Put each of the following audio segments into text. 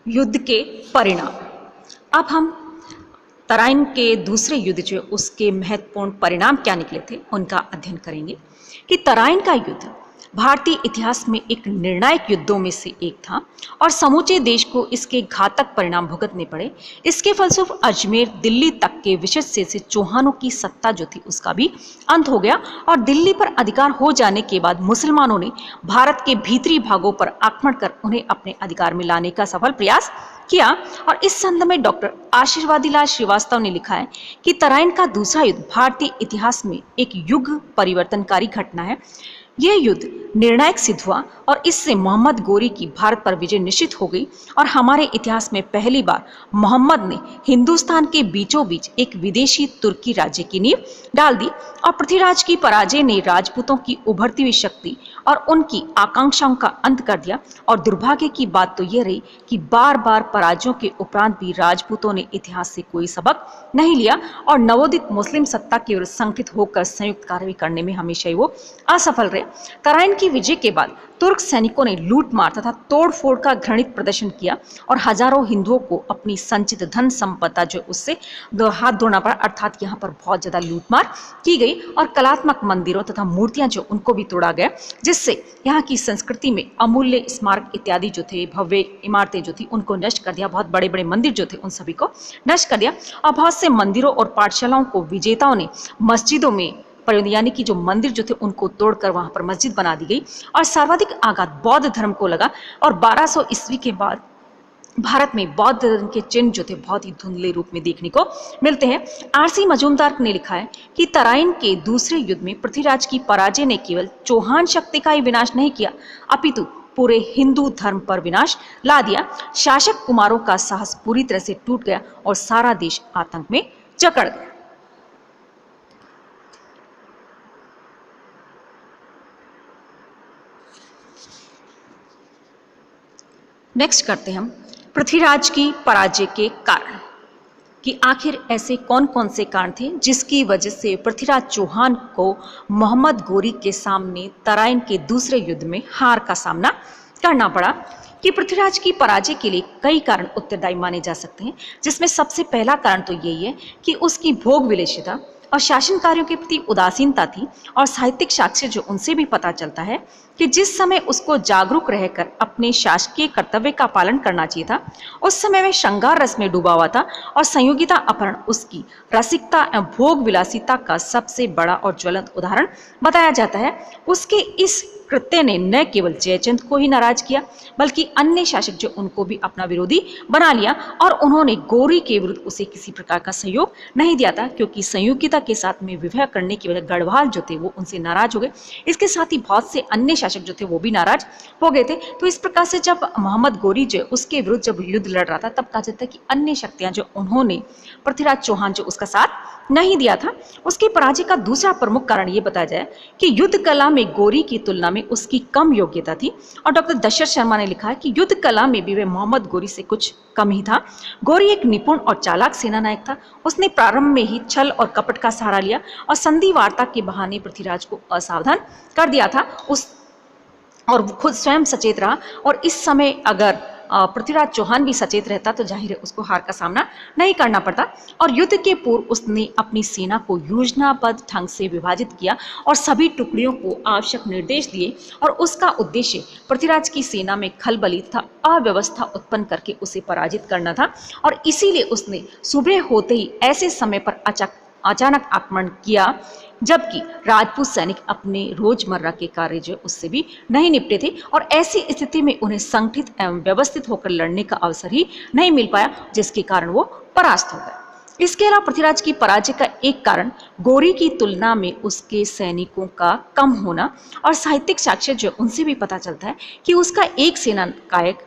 युद्ध के परिणाम। अब हम तराइन के दूसरे युद्ध जो उसके महत्वपूर्ण परिणाम क्या निकले थे उनका अध्ययन करेंगे कि तराइन का युद्ध भारतीय इतिहास में एक निर्णायक युद्धों में से एक था और समूचे देश को इसके घातक परिणाम भुगतने पड़े। इसके फलस्वरूप अजमेर दिल्ली तक के विशेष से चौहानों की सत्ता जो थी उसका भी अंत हो गया और दिल्ली पर अधिकार हो जाने के बाद मुसलमानों ने भारत के भीतरी भागों पर आक्रमण कर उन्हें अपने अधिकार में लाने का सफल प्रयास किया। और इस संदर्भ में डॉक्टर आशीर्वादीलाल श्रीवास्तव ने लिखा है कि तराइन का दूसरा युद्ध भारतीय इतिहास में एक युग परिवर्तनकारी घटना है। यह युद्ध निर्णायक सिद्ध हुआ और इससे मोहम्मद गोरी की भारत पर विजय निश्चित हो गई और हमारे इतिहास में पहली बार मोहम्मद ने हिंदुस्तान के बीचों बीच एक विदेशी तुर्की राज्य की नींव डाल दी। और पृथ्वीराज की पराजय ने राजपूतों की उभरती हुई शक्ति और उनकी आकांक्षाओं का अंत कर दिया। और दुर्भाग्य की बात तो यह रही कि बार बार पराजयों के उपरांत भी राजपूतों ने इतिहास से कोई सबक नहीं लिया और नवोदित मुस्लिम सत्ता के विरुद्ध संगठित होकर संयुक्त कार्रवाई करने में हमेशा ही वो असफल रहे। तराइन की विजय के बाद तुर्क सैनिकों ने लूटमार तथा तोड़फोड़ का घृणित प्रदर्शन किया और हजारों हिंदुओं को अपनी संचित धन संपदा जो उससे हाथ धोना पड़ा, अर्थात यहाँ पर बहुत ज्यादा लूटमार की गई और कलात्मक मंदिरों तथा मूर्तियां जो उनको भी तोड़ा गया, जिससे यहाँ की संस्कृति में अमूल्य स्मारक इत्यादि जो थे, भव्य इमारतें जो थी उनको नष्ट कर दिया। बहुत बड़े बड़े मंदिर जो थे उन सभी को नष्ट कर दिया और बहुत से मंदिरों और पाठशालाओं को विजेताओं ने मस्जिदों में यानी कि जो मंदिर जो थे उनको तोड़कर वहां पर मस्जिद बना दी गई। और सर्वाधिक आघात बौद्ध धर्म को लगा और 1200 ईस्वी के बाद भारत में बौद्ध धर्म के चिन्ह जो थे बहुत ही धुंधले रूप में देखने को मिलते हैं। आरसी मजूमदार ने लिखा है कि तराइन के दूसरे युद्ध में पृथ्वीराज की पराजय ने केवल चौहान शक्ति का ही विनाश नहीं किया अपितु पूरे हिंदू धर्म पर विनाश ला दिया। शासक कुमारों का साहस पूरी तरह से टूट गया और सारा देश आतंक में जकड़ गया। नेक्स्ट करते हम पृथ्वीराज की पराजय के कारण कि आखिर ऐसे कौन कौन से कारण थे जिसकी वजह से पृथ्वीराज चौहान को मोहम्मद गोरी के सामने तराइन के दूसरे युद्ध में हार का सामना करना पड़ा। कि पृथ्वीराज की पराजय के लिए कई कारण उत्तरदायी माने जा सकते हैं, जिसमें सबसे पहला कारण तो यही है कि उसकी भोग विलासिता और शासन कार्यों के प्रति उदासीनता थी। और साहित्यिक साक्ष्य जो उनसे भी पता चलता है कि जिस समय उसको जागरूक रहकर अपने शासकीय कर्तव्य का पालन करना चाहिए था, उस समय वह श्रृंगार रस में डूबा हुआ था और संयोगिता अपहरण उसकी रसिकता एवं भोग विलासिता का सबसे बड़ा और ज्वलंत उदाहरण बताया जाता है। उसके इस कृत्य ने न केवल जयचंद को ही नाराज किया बल्कि अन्य शासक जो उनको भी अपना विरोधी बना लिया और उन्होंने गोरी के विरुद्ध उसे किसी प्रकार का सहयोग नहीं दिया था, क्योंकि संयोगिता के साथ में विवाह करने की वजह गढ़वाल जो थे वो उनसे नाराज हो गए। इसके साथ ही बहुत से अन्य शासक जो थे वो भी नाराज हो गए थे। तो इस प्रकार से जब मोहम्मद गोरी जो उसके विरुद्ध जब युद्ध लड़ रहा था तब कहा जाता है कि अन्य शक्तियां जो उन्होंने पृथ्वीराज चौहान जो उसका साथ नहीं दिया था। उसकी पराजय का दूसरा प्रमुख कारण यह बताया जाए कि युद्ध कला में गोरी की तुलना में उसकी कम योग्यता थी। और डॉक्टर दशरथ शर्मा ने लिखा है कि युद्ध कला में भी वह मोहम्मद गोरी से कुछ कम ही था। गोरी एक निपुण और चालाक सेना नायक था। उसने प्रारंभ में ही छल और कपट का सहारा लिया और संधि वार्ता के बहाने पृथ्वीराज को असावधान कर दिया था और खुद स्वयं सचेत रहा। और इस समय अगर पृथ्वीराज चौहान भी सचेत रहता तो जाहिर है उसको हार का सामना नहीं करना पड़ता। और युद्ध के पूर्व उसने अपनी सेना को योजनाबद्ध ढंग से विभाजित किया और सभी टुकड़ियों को आवश्यक निर्देश दिए और उसका उद्देश्य पृथ्वीराज की सेना में खलबली तथा अव्यवस्था उत्पन्न करके उसे पराजित करना था। और इसीलिए उसने सुबह होते ही ऐसे समय पर अचानक आक्रमण किया जबकि राजपूत सैनिक अपने रोजमर्रा के कार्य जो उससे भी नहीं निपटे थे और ऐसी स्थिति में उन्हें संगठित एवं व्यवस्थित होकर लड़ने का अवसर ही नहीं मिल पाया, जिसके कारण वो परास्त हो गए। इसके अलावा पृथ्वीराज की पराजय का एक कारण गोरी की तुलना में उसके सैनिकों का कम होना और साहित्यिक साक्ष्य जो उनसे भी पता चलता है कि उसका एक सेना नायक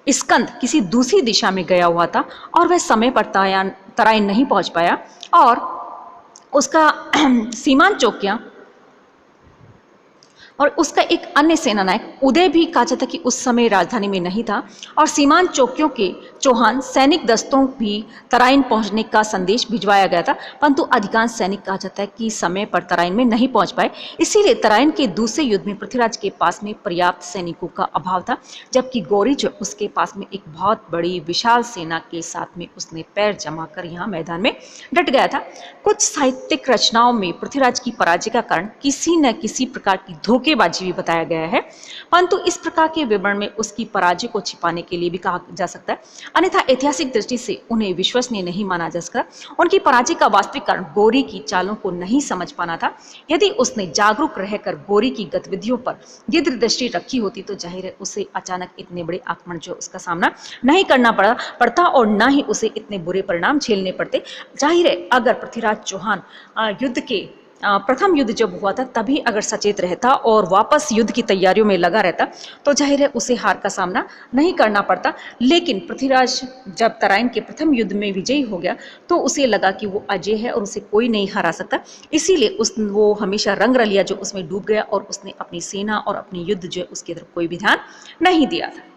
स्कंद किसी दूसरी दिशा में गया हुआ था और वह समय पर तराइन नहीं पहुंच पाया और उसका सीमांत चौकियां और उसका एक अन्य सेनानायक उदय भी कहा जाता कि उस समय राजधानी में नहीं था और सीमांत चौकियों के चौहान सैनिक दस्तों भी तराइन पहुंचने का संदेश भिजवाया गया था, परंतु अधिकांश सैनिक कहा जाता है कि समय पर तराइन में नहीं पहुंच पाए। इसीलिए तराइन के दूसरे युद्ध में पृथ्वीराज के पास में पर्याप्त सैनिकों का अभाव था, जबकि गौरी जो उसके पास में एक बहुत बड़ी विशाल सेना के साथ में उसने पैर जमा कर यहाँ मैदान में डट गया था। कुछ साहित्यिक रचनाओं में पृथ्वीराज की पराजय का कारण किसी न किसी प्रकार की धोखेबाजी भी बताया गया है, परंतु इस प्रकार के विवरण में उसकी पराजय को छिपाने के लिए भी कहा जा सकता है, अन्यथा ऐतिहासिक दृष्टि से उन्हें विश्वसनीय नहीं माना जा सकता। उनकी पराजय का वास्तविक कारण गौरी की चालों को नहीं समझ पाना था। यदि उसने जागरूक रहकर गौरी की गतिविधियों पर दीर्घ दृष्टि रखी होती तो जाहिर है उसे अचानक इतने बड़े आक्रमण जो उसका सामना नहीं करना पड़ता और न ही उसे इतने बुरे परिणाम झेलने पड़ते। जाहिर है अगर पृथ्वीराज चौहान युद्ध के प्रथम युद्ध जब हुआ था तभी अगर सचेत रहता और वापस युद्ध की तैयारियों में लगा रहता तो जाहिर है उसे हार का सामना नहीं करना पड़ता। लेकिन पृथ्वीराज जब तराइन के प्रथम युद्ध में विजयी हो गया तो उसे लगा कि वो अजय है और उसे कोई नहीं हरा सकता, इसीलिए वो हमेशा रंग रलिया जो उसमें डूब गया और उसने अपनी सेना और अपनी युद्ध जो है उसकी तरफ कोई भी ध्यान नहीं दिया था।